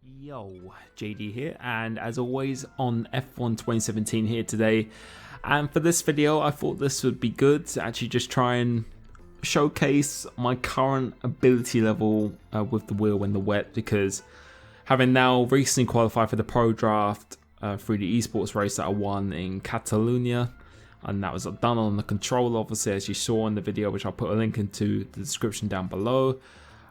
Yo, JD here, and as always on F1 2017 here today. And for this video, I thought this would be good to actually just try and showcase my current ability level with the wheel and the wet, because having now recently qualified for the Pro Draft through the esports race that I won in Catalonia, and that was done on the controller, obviously, as you saw in the video, which I'll put a link into the description down below.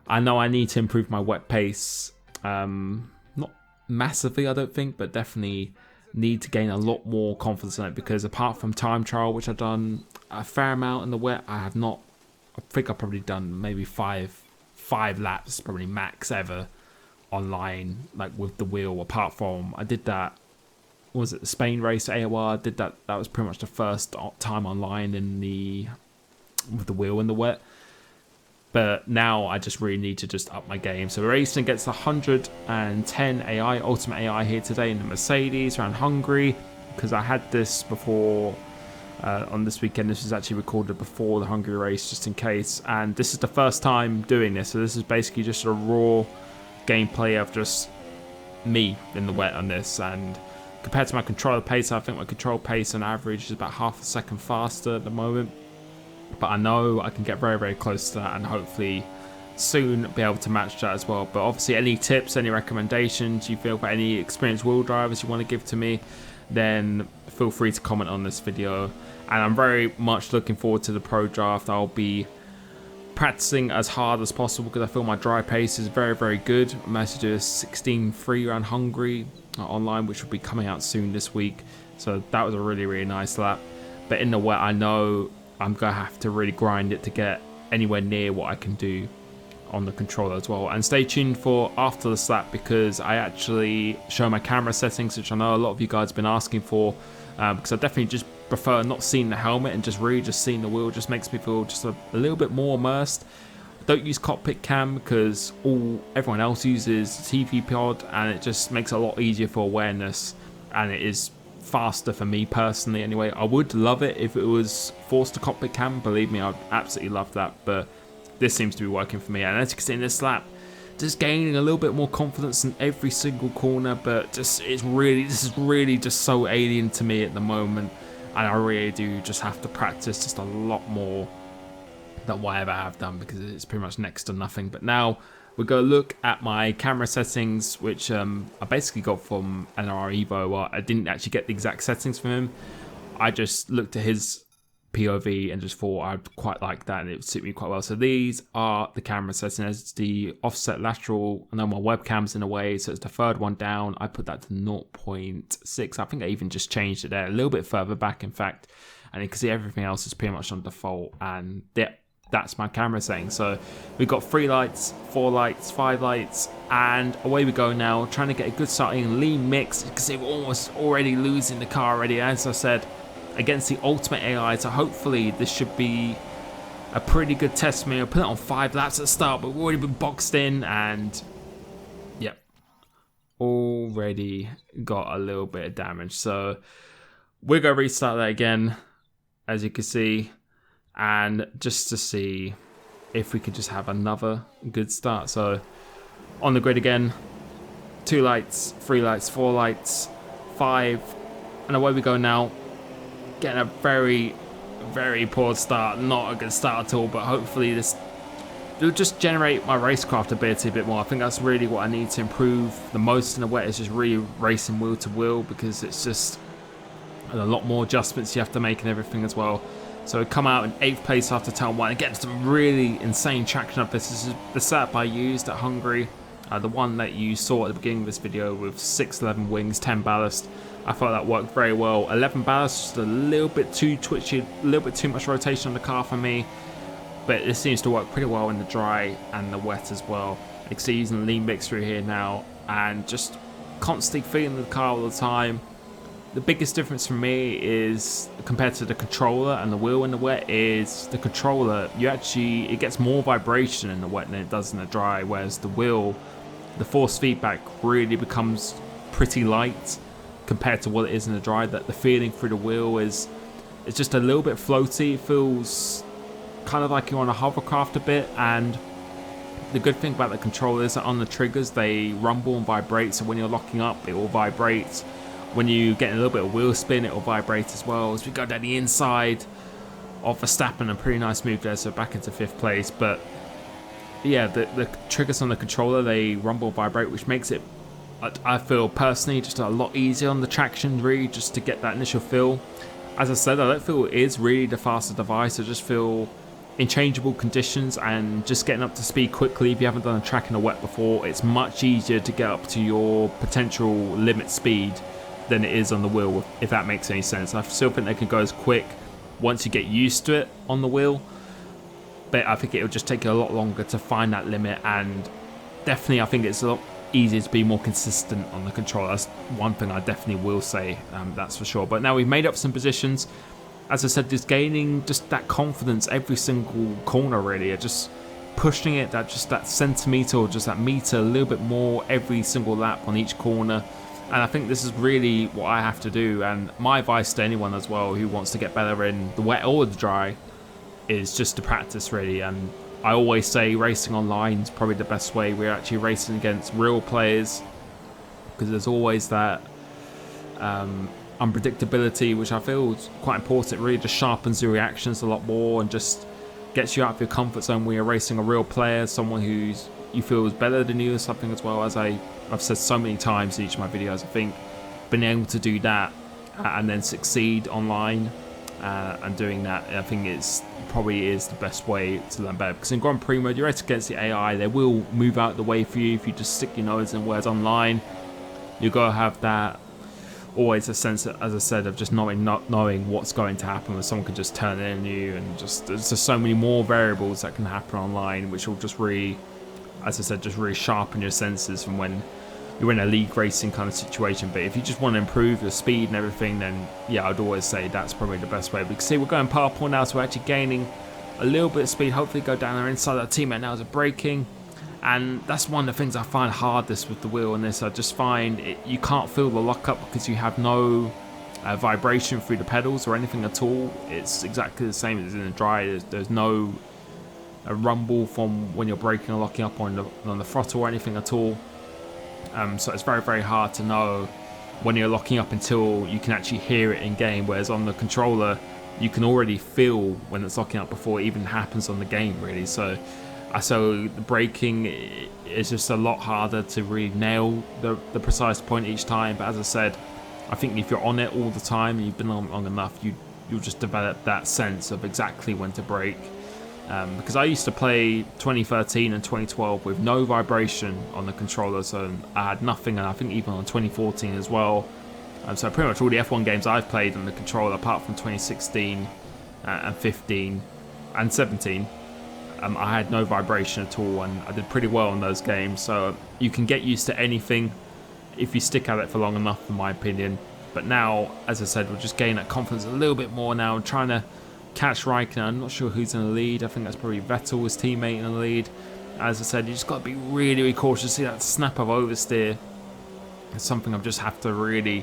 I know I need to improve my wet pace. Not massively, I don't think, but definitely need to gain a lot more confidence in it, because apart from time trial, which I've done a fair amount in the wet, I have not. I think I've probably done maybe five laps, probably max ever, online, like with the wheel. Apart from I did that, what was it, the Spain race at AOR? I did that. That was pretty much the first time online with the wheel in the wet. But now I just really need to just up my game. So we're racing against 110 AI, Ultimate AI here today in the Mercedes around Hungary, because I had this before on this weekend. This was actually recorded before the Hungary race, just in case. And this is the first time doing this. So this is basically just a raw gameplay of just me in the wet on this. And compared to my controller pace, I think my control pace on average is about half a second faster at the moment. But I know I can get very, very close to that, and hopefully soon be able to match that as well. But obviously, any tips, any recommendations you feel for any experienced wheel drivers you want to give to me, then feel free to comment on this video. And I'm very much looking forward to the Pro Draft. I'll be practicing as hard as possible, because I feel my dry pace is very, very good. I managed to do a 16.3 around Hungary online, which will be coming out soon this week. So that was a really, really nice lap. But in the wet, I know I'm going to have to really grind it to get anywhere near what I can do on the controller as well. And stay tuned for after the slap, because I actually show my camera settings, which I know a lot of you guys have been asking for, because I definitely just prefer not seeing the helmet and just really just seeing the wheel. Just makes me feel just a little bit more immersed. I don't use cockpit cam because everyone else uses TV pod, and it just makes it a lot easier for awareness, and it is faster for me personally anyway. I would love it if it was forced to cockpit cam, believe me, I'd absolutely love that, but this seems to be working for me. And as you can see in this lap, just gaining a little bit more confidence in every single corner, but this is really just so alien to me at the moment, and I really do just have to practice just a lot more than what I ever have done, because it's pretty much next to nothing. But now we'll go look at my camera settings, which I basically got from NR Evo. Well, I didn't actually get the exact settings from him. I just looked at his POV and just thought I'd quite like that, and it would suit me quite well. So these are the camera settings. It's the offset lateral. I know my webcam's in a way, so it's the third one down. I put that to 0.6. I think I even just changed it there a little bit further back, in fact. And you can see everything else is pretty much on default. And that's my camera setting. So we've got 3 lights, 4 lights, 5 lights, and away we go now, trying to get a good starting lean mix, because they're almost already losing the car already, as I said, against the Ultimate AI. So hopefully this should be a pretty good test for me. I'll put it on 5 laps at the start, but we've already been boxed in, and yep, already got a little bit of damage. So we're going to restart that again, as you can see, and just to see if we could just have another good start. So on the grid again, 2 lights, 3 lights, 4 lights, 5, and away we go now. Getting a very, very poor start, not a good start at all, but hopefully this will just generate my racecraft ability a bit more. I think that's really what I need to improve the most in the wet, is just really racing wheel to wheel, because it's just a lot more adjustments you have to make and everything as well. So we come out in 8th place after turn 1 and get some really insane traction up this. This is the setup I used at Hungary, the one that you saw at the beginning of this video with 611 wings, 10 ballast. I thought that worked very well. 11 ballast, just a little bit too twitchy, a little bit too much rotation on the car for me, but it seems to work pretty well in the dry and the wet as well. You can see using the lean mix through here now, and just constantly feeling the car all the time. The biggest difference for me is, compared to the controller and the wheel in the wet, is the controller, it gets more vibration in the wet than it does in the dry, whereas the wheel, the force feedback really becomes pretty light compared to what it is in the dry. That the feeling through the wheel is just a little bit floaty. It feels kind of like you're on a hovercraft a bit, and the good thing about the controller is that on the triggers they rumble and vibrate, so when you're locking up it will vibrate. When you get a little bit of wheel spin, it will vibrate as well. As we go down the inside of Verstappen, a pretty nice move there, so back into 5th place. But yeah, the triggers on the controller, they rumble and vibrate, which makes it, I feel personally, just a lot easier on the traction, really, just to get that initial feel. As I said, I don't feel it is really the faster device. I just feel in changeable conditions and just getting up to speed quickly, if you haven't done a track in a wet before, it's much easier to get up to your potential limit speed than it is on the wheel, if that makes any sense. I still think they can go as quick once you get used to it on the wheel, but I think it'll just take you a lot longer to find that limit, and definitely I think it's a lot easier to be more consistent on the controller. That's one thing I definitely will say, that's for sure. But now we've made up some positions. As I said, just gaining just that confidence every single corner, really, just pushing it that centimetre or just that metre a little bit more every single lap on each corner. And I think this is really what I have to do, and my advice to anyone as well who wants to get better in the wet or the dry is just to practice, really. And I always say racing online is probably the best way. We're actually racing against real players, because there's always that unpredictability, which I feel is quite important. It really just sharpens your reactions a lot more and just gets you out of your comfort zone when you're racing a real player, someone who's you feel is better than you or something as well. As I've said so many times in each of my videos, I think being able to do that and then succeed online and doing that, I think it's probably is the best way to learn better. Because in Grand Prix mode, you're racing against the AI. They will move out the way for you if you just stick your nose in. Whereas online, you've got to have that always a sense, as I said, of just not knowing what's going to happen, where someone could just turn in on you, and just there's just so many more variables that can happen online, which will just really, as I said, just really sharpen your senses from when you're in a league racing kind of situation. But if you just want to improve your speed and everything, then yeah, I'd always say that's probably the best way. But you can see we're going purple now, so we're actually gaining a little bit of speed. Hopefully go down there inside our teammate now as a braking. And that's one of the things I find hardest with the wheel on this. I just find you can't feel the lockup because you have no vibration through the pedals or anything at all. It's exactly the same as in the dry. There's no rumble from when you're braking or locking up on the throttle or anything at all. So it's very, very hard to know when you're locking up until you can actually hear it in game. Whereas on the controller, you can already feel when it's locking up before it even happens on the game, really. So the braking is just a lot harder to really nail the precise point each time. But as I said, I think if you're on it all the time and you've been on long enough, you'll just develop that sense of exactly when to brake. Because I used to play 2013 and 2012 with no vibration on the controller, so I had nothing, and I think even on 2014 as well. So pretty much all the F1 games I've played on the controller, apart from 2016 and 15 and 17, I had no vibration at all, and I did pretty well in those games. So you can get used to anything if you stick at it for long enough, in my opinion. But now, as I said, we'll just gain that confidence a little bit more now, trying to catch Raikkonen. I'm not sure who's in the lead. I think that's probably Vettel, his teammate, in the lead. As I said, you just got to be really, really cautious. See that snap of oversteer? It's something I just have to really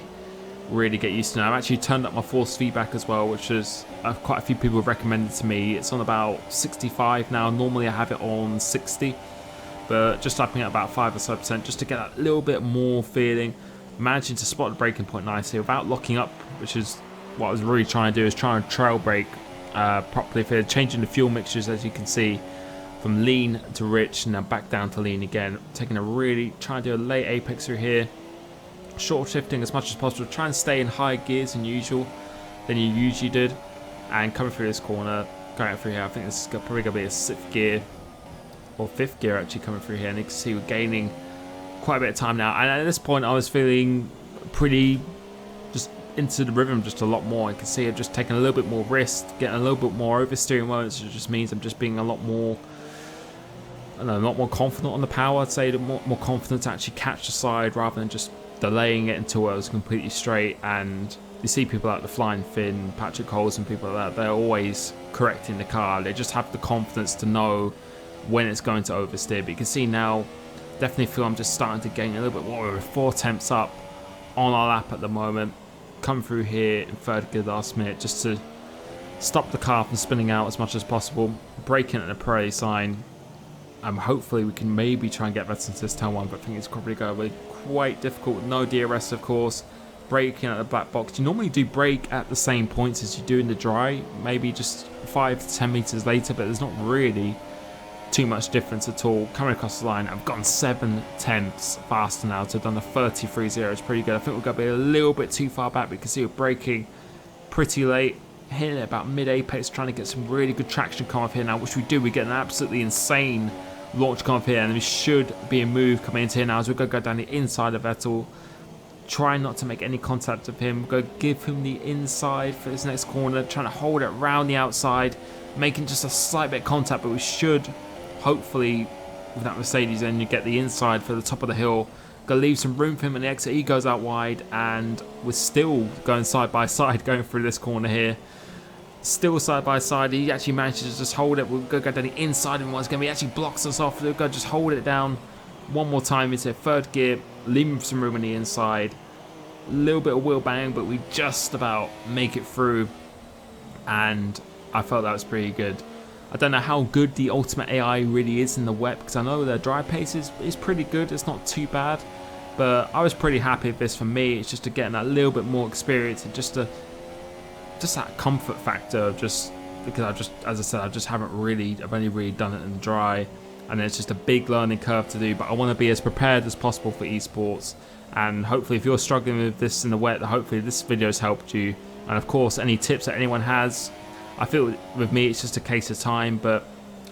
get used to now. I've actually turned up my force feedback as well, which is quite a few people have recommended to me. It's on about 65 now. Normally I have it on 60, but just upping it about 5 or so % just to get that little bit more feeling. Managing to spot the braking point nicely without locking up, which is what I was really trying to do, is trying to trail brake properly here. Changing the fuel mixtures, as you can see, from lean to rich and then back down to lean again. Trying to do a late apex through here. Short shifting as much as possible. Try and stay in higher gears than you usually did. And coming through this corner, going through here, I think this is probably going to be a 6th gear, or 5th gear actually coming through here. And you can see we're gaining quite a bit of time now. And at this point I was feeling pretty just into the rhythm just a lot more. I can see I'm just taking a little bit more risk, getting a little bit more oversteering moments. It just means I'm just being a lot more, I don't know, a lot more confident on the power. I'd say more confident to actually catch the side rather than just delaying it until it was completely straight. And you see people like the Flying Finn, Patrick Coles and people like that, they're always correcting the car. They just have the confidence to know when it's going to oversteer. But you can see now, definitely feel I'm just starting to gain a little bit more. We're 4 temps up on our lap at the moment. Come through here in 3rd gear last minute just to stop the car from spinning out as much as possible. Braking at the parade sign. Hopefully we can maybe try and get Vettel into this turn 1, but I think it's probably going to be quite difficult. No DRS, of course. Braking at the black box. You normally do brake at the same points as you do in the dry, maybe just 5 to 10 meters later, but there's not really too much difference at all. Coming across the line, I've gone 7/10 faster now, so I've done a 33.0. It's pretty good. I think we're going to be a little bit too far back. We can see we're braking pretty late, hitting it about mid-apex, trying to get some really good traction come off here now, which we do. We get an absolutely insane launch come off here, and we should be a move coming into here now as we're going to go down the inside of Vettel. Try not to make any contact with him. Go give him the inside for his next corner. Trying to hold it around the outside, making just a slight bit of contact, but we should, hopefully, with that Mercedes, then you get the inside for the top of the hill. Gonna leave some room for him on the exit. He goes out wide, and we're still going side by side, going through this corner here. Still side by side. He actually manages to just hold it. We're gonna go down the inside of him once again. He actually blocks us off. We're gonna just hold it down one more time into third gear, leaving some room on the inside. A little bit of wheel bang, but we just about make it through, and I felt that was pretty good. I don't know how good the ultimate AI really is in the wet, because I know their dry pace is pretty good. It's not too bad, but I was pretty happy with this. For me, it's just to get that little bit more experience and just that comfort factor of just, because as I said, I've only really done it in the dry, and it's just a big learning curve to do, but I want to be as prepared as possible for esports. And hopefully, if you're struggling with this in the wet, hopefully this video has helped you. And of course, any tips that anyone has, I feel with me it's just a case of time, but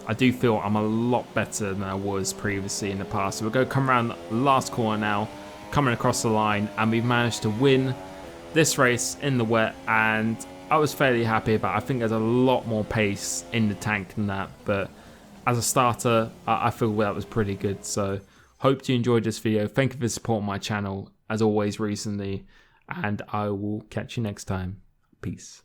I do feel I'm a lot better than I was previously in the past. So we're going to come around the last corner now, coming across the line, and we've managed to win this race in the wet, and I was fairly happy about it. I think there's a lot more pace in the tank than that, but as a starter, I feel that was pretty good. So hope you enjoyed this video. Thank you for supporting my channel, as always, recently, and I will catch you next time. Peace.